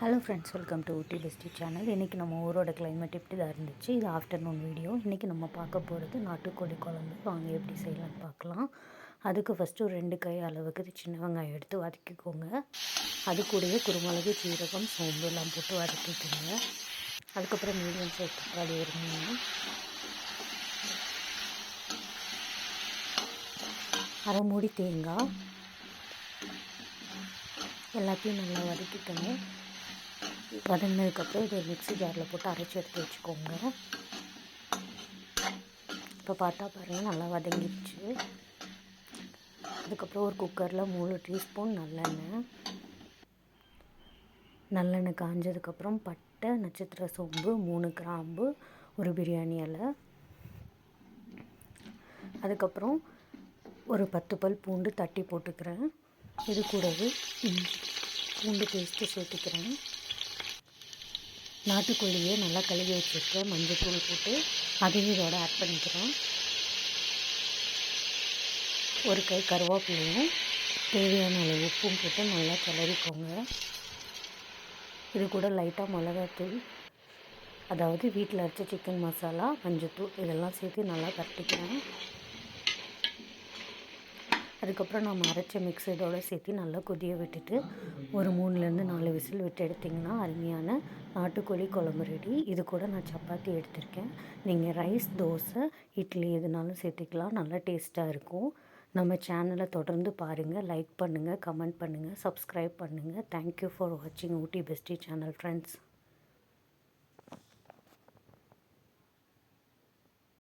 Hello friends, welcome to Ooty bestie channel. இன்றைக்கி நம்ம ஊரோட கிளைமேட் இப்படி தான் இருந்துச்சு. இது ஆஃப்டர்நூன் வீடியோ. இன்றைக்கி நம்ம பார்க்க போகிறது நாட்டுக்கோழி குழம்பு. வாங்க எப்படி செய்யலான்னு பார்க்கலாம். அதுக்கு ஃபஸ்ட்டு ஒரு 2 கை அளவுக்கு சின்ன வெங்காயம் எடுத்து வதக்கிக்கோங்க. அது கூடவே குருமிளகு, சீரகம், சோம்பு எல்லாம் போட்டு வதக்கிக்கோங்க. அதுக்கப்புறம் மீடியம் சைஸ் தக்காளி ஒரு 3, அரை மூடி தேங்காய் எல்லாத்தையும் நல்லா வதக்கிக்கணும். வதங்கினதுக்கப்புறம் இதை மிக்ஸி ஜாரில் போட்டு அரைச்சி எடுத்து வச்சுக்கோங்க. இப்போ பார்த்தா பாருங்கள், நல்லா வதங்கிடுச்சு. அதுக்கப்புறம் ஒரு குக்கரில் 3 டீஸ்பூன் நல்லெண்ணெய் காஞ்சதுக்கப்புறம் பட்டை, நட்சத்திர சோம்பு, 3 கிராம்பு, ஒரு பிரியாணி இலை, அதுக்கப்புறம் ஒரு 10 பல் பூண்டு தட்டி போட்டுக்கிறேன். இது கூடவே பூண்டு பேஸ்ட்டு சேர்த்துக்கிறேன். நாட்டுக்கோழியை நல்லா கழுவி வச்சுருக்கேன். மஞ்சள் தூள் போட்டு அதையும் இதோட ஆட் பண்ணிக்கிறேன். ஒரு கை கருவேப்பிலையும் தேவையான அளவு உப்பும் போட்டு நல்லா கிளறிக்கோங்க. இது கூட லைட்டாக மிளகாத்தூள், அதாவது வீட்டில் அரைச்ச சிக்கன் மசாலா, மஞ்சத்தூள் இதெல்லாம் சேர்த்து நல்லா பரட்டிக்கிறேன். அதுக்கப்புறம் நம்ம அரைச்ச மிக்ஸ் இதோடு சேர்த்து நல்லா கொதிய விட்டுட்டு ஒரு 3லேருந்து 4 விசில் விட்டு எடுத்திங்கன்னா அருமையான நாட்டுக்கோழி குழம்பு ரெடி. இது கூட நான் சப்பாத்தி எடுத்திருக்கேன். நீங்கள் ரைஸ், தோசை, இட்லி எதுனாலும் சேர்த்துக்கலாம். நல்லா டேஸ்ட்டாக இருக்கும். நம்ம சேனலை தொடர்ந்து பாருங்கள். லைக் பண்ணுங்கள், கமெண்ட் பண்ணுங்கள், சப்ஸ்கிரைப் பண்ணுங்கள். தேங்க்யூ ஃபார் வாட்சிங் ஊட்டி பெஸ்டி சேனல் ஃப்ரெண்ட்ஸ்.